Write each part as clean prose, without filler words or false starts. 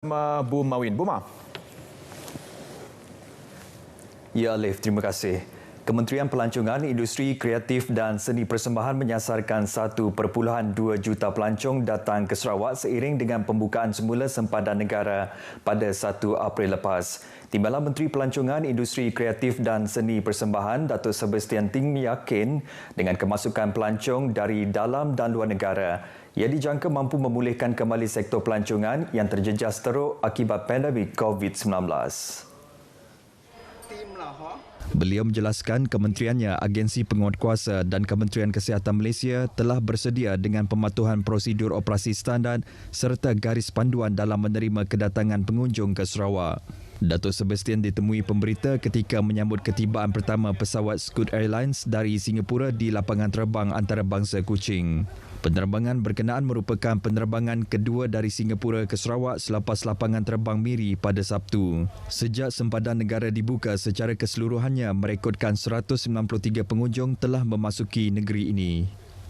Bersama Bu Mawin. Bu Ma. Ya, Alif, terima kasih. Kementerian Pelancongan, Industri Kreatif dan Seni Persembahan menyasarkan 1.2 juta pelancong datang ke Sarawak seiring dengan pembukaan semula sempadan negara pada 1 April lepas. Timbalan Menteri Pelancongan, Industri Kreatif dan Seni Persembahan, Datuk Sebastian Ting yakin dengan kemasukan pelancong dari dalam dan luar negara, ia dijangka mampu memulihkan kembali sektor pelancongan yang terjejas teruk akibat pandemik COVID-19. Beliau menjelaskan kementeriannya, Agensi Penguatkuasa dan Kementerian Kesihatan Malaysia telah bersedia dengan pematuhan prosedur operasi standard serta garis panduan dalam menerima kedatangan pengunjung ke Sarawak. Datuk Sebastian ditemui pemberita ketika menyambut ketibaan pertama pesawat Scoot Airlines dari Singapura di lapangan terbang antarabangsa Kuching. Penerbangan berkenaan merupakan penerbangan kedua dari Singapura ke Sarawak selepas lapangan terbang Miri pada Sabtu. Sejak sempadan negara dibuka secara keseluruhannya merekodkan 193 pengunjung telah memasuki negeri ini.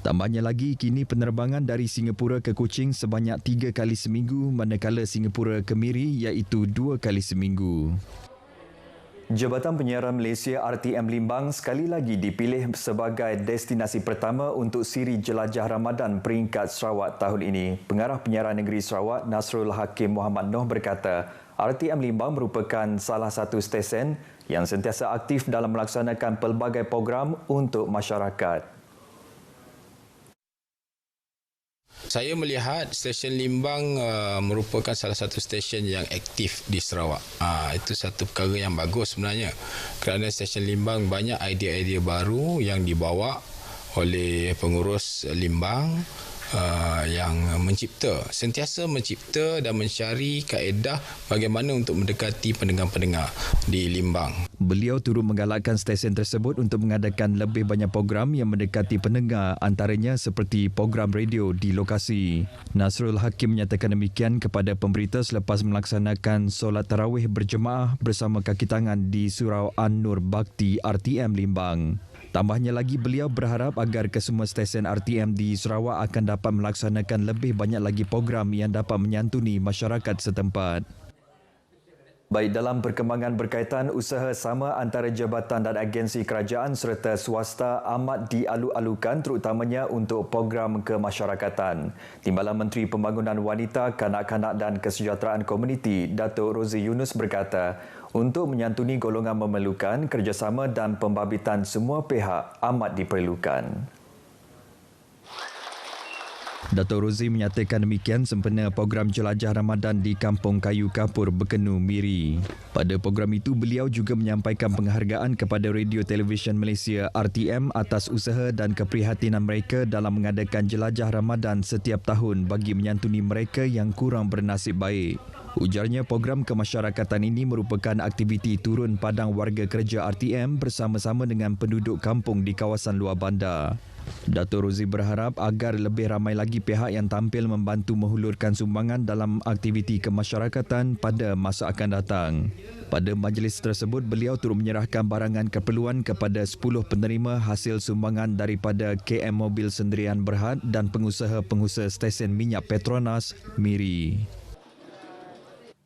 Tambahnya lagi, kini penerbangan dari Singapura ke Kuching sebanyak 3 kali seminggu manakala Singapura ke Miri iaitu 2 kali seminggu. Jabatan Penyiaran Malaysia RTM Limbang sekali lagi dipilih sebagai destinasi pertama untuk siri Jelajah Ramadan peringkat Sarawak tahun ini. Pengarah Penyiaran Negeri Sarawak Nasrul Hakim Muhammad Noh berkata, RTM Limbang merupakan salah satu stesen yang sentiasa aktif dalam melaksanakan pelbagai program untuk masyarakat. Saya melihat stesen Limbang merupakan salah satu stesen yang aktif di Sarawak. Itu satu perkara yang bagus sebenarnya. Kerana stesen Limbang banyak idea-idea baru yang dibawa oleh pengurus Limbang yang sentiasa mencipta dan mencari kaedah bagaimana untuk mendekati pendengar-pendengar di Limbang. Beliau turut menggalakkan stesen tersebut untuk mengadakan lebih banyak program yang mendekati pendengar, antaranya seperti program radio di lokasi. Nasrul Hakim menyatakan demikian kepada pemberita selepas melaksanakan solat tarawih berjemaah bersama kaki tangan di Surau An-Nur Bakti RTM Limbang. Tambahnya lagi, beliau berharap agar kesemua stesen RTM di Sarawak akan dapat melaksanakan lebih banyak lagi program yang dapat menyantuni masyarakat setempat. Baik, dalam perkembangan berkaitan usaha sama antara jabatan dan agensi kerajaan serta swasta amat dialu-alukan terutamanya untuk program kemasyarakatan. Timbalan Menteri Pembangunan Wanita, Kanak-kanak dan Kesejahteraan Komuniti, Datuk Rozi Yunus berkata, untuk menyantuni golongan memerlukan, kerjasama dan pembabitan semua pihak amat diperlukan. Datuk Rozi menyatakan demikian sempena program Jelajah Ramadan di Kampung Kayu Kapur, Bekenu, Miri. Pada program itu, beliau juga menyampaikan penghargaan kepada Radio Televisyen Malaysia RTM atas usaha dan keprihatinan mereka dalam mengadakan Jelajah Ramadan setiap tahun bagi menyantuni mereka yang kurang bernasib baik. Ujarnya, program kemasyarakatan ini merupakan aktiviti turun padang warga kerja RTM bersama-sama dengan penduduk kampung di kawasan luar bandar. Datuk Rozi berharap agar lebih ramai lagi pihak yang tampil membantu menghulurkan sumbangan dalam aktiviti kemasyarakatan pada masa akan datang. Pada majlis tersebut, beliau turut menyerahkan barangan keperluan kepada 10 penerima hasil sumbangan daripada KM Mobil Sendirian Berhad dan pengusaha-pengusaha stesen minyak Petronas, Miri.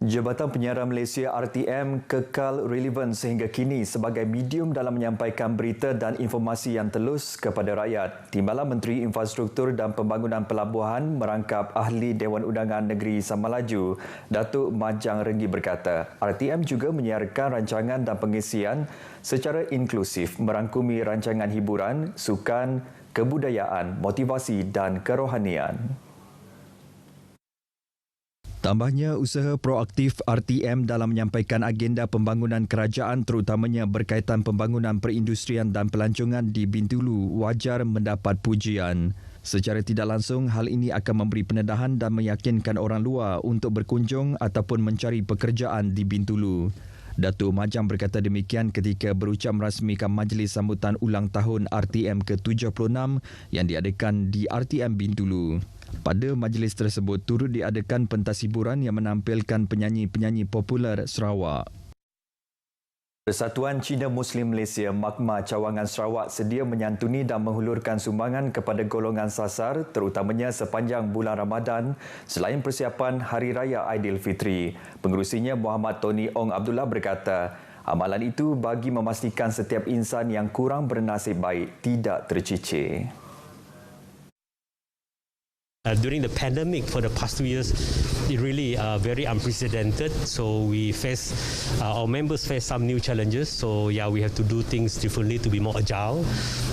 Jabatan Penyiaran Malaysia RTM kekal relevan sehingga kini sebagai medium dalam menyampaikan berita dan informasi yang telus kepada rakyat. Timbalan Menteri Infrastruktur dan Pembangunan Pelabuhan merangkap Ahli Dewan Undangan Negeri Samalaju, Datuk Majang Renggi berkata, RTM juga menyiarkan rancangan dan pengisian secara inklusif merangkumi rancangan hiburan, sukan, kebudayaan, motivasi dan kerohanian. Tambahnya, usaha proaktif RTM dalam menyampaikan agenda pembangunan kerajaan terutamanya berkaitan pembangunan perindustrian dan pelancongan di Bintulu wajar mendapat pujian. Secara tidak langsung, hal ini akan memberi pendedahan dan meyakinkan orang luar untuk berkunjung ataupun mencari pekerjaan di Bintulu. Datuk Majang berkata demikian ketika berucap merasmikan majlis sambutan ulang tahun RTM ke-76 yang diadakan di RTM Bintulu. Pada majlis tersebut turut diadakan pentas hiburan yang menampilkan penyanyi-penyanyi popular Sarawak. Persatuan Cina Muslim Malaysia Makma Cawangan Sarawak sedia menyantuni dan menghulurkan sumbangan kepada golongan sasar terutamanya sepanjang bulan Ramadan selain persiapan Hari Raya Aidilfitri. Pengerusinya Muhammad Tony Ong Abdullah berkata, amalan itu bagi memastikan setiap insan yang kurang bernasib baik tidak tercicir. During the pandemic for the past 2 years, it really very unprecedented. So we face, our members face some new challenges. So yeah, we have to do things differently to be more agile,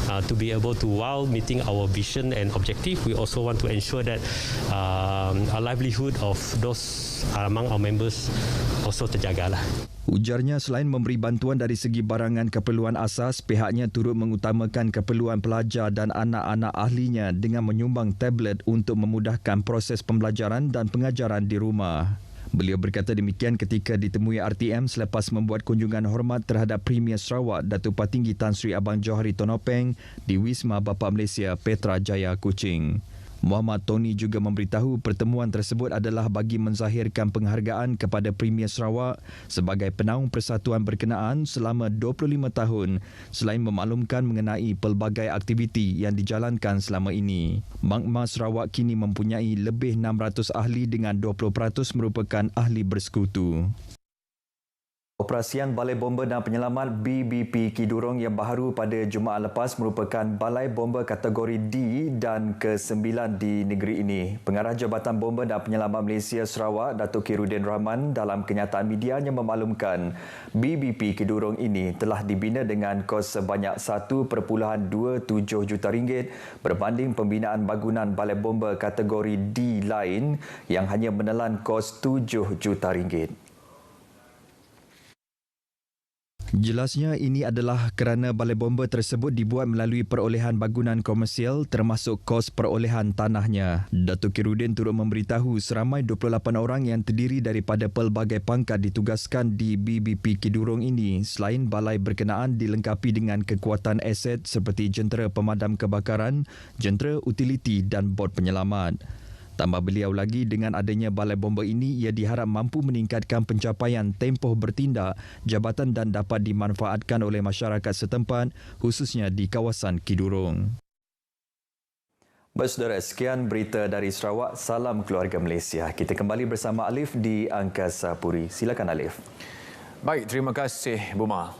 to be able to, while meeting our vision and objective, we also want to ensure that our livelihood of those among our members also terjagalah. Ujarnya selain memberi bantuan dari segi barangan keperluan asas, pihaknya turut mengutamakan keperluan pelajar dan anak-anak ahlinya dengan menyumbang tablet untuk memudahkan proses pembelajaran dan pengajaran di rumah. Beliau berkata demikian ketika ditemui RTM selepas membuat kunjungan hormat terhadap Premier Sarawak Datuk Patinggi Tan Sri Abang Johari Tonopeng di Wisma Bapa Malaysia Petra Jaya Kuching. Muhammad Tony juga memberitahu pertemuan tersebut adalah bagi menzahirkan penghargaan kepada Premier Sarawak sebagai penaung persatuan berkenaan selama 25 tahun selain memaklumkan mengenai pelbagai aktiviti yang dijalankan selama ini. Makma Sarawak kini mempunyai lebih 600 ahli dengan 20% merupakan ahli bersekutu. Operasian Balai Bomba dan Penyelamat BBP Kidurong yang baharu pada Jumaat lepas merupakan balai bomba kategori D dan ke-9 di negeri ini. Pengarah Jabatan Bomba dan Penyelamat Malaysia Sarawak, Datuk Khairuddin Rahman dalam kenyataan medianya memaklumkan BBP Kidurong ini telah dibina dengan kos sebanyak 1.27 juta ringgit berbanding pembinaan bangunan balai bomba kategori D lain yang hanya menelan kos 7 juta ringgit. Jelasnya ini adalah kerana balai bomba tersebut dibuat melalui perolehan bangunan komersial termasuk kos perolehan tanahnya. Datuk Khairuddin turut memberitahu seramai 28 orang yang terdiri daripada pelbagai pangkat ditugaskan di BBP Kidurong ini selain balai berkenaan dilengkapi dengan kekuatan aset seperti jentera pemadam kebakaran, jentera utiliti dan bot penyelamat. Tambah beliau lagi, dengan adanya balai bomba ini, ia diharap mampu meningkatkan pencapaian tempoh bertindak jabatan dan dapat dimanfaatkan oleh masyarakat setempat, khususnya di kawasan Kidurong. Baik saudara, sekian berita dari Sarawak. Salam keluarga Malaysia. Kita kembali bersama Alif di Angkasa Puri. Silakan Alif. Baik, terima kasih Buma.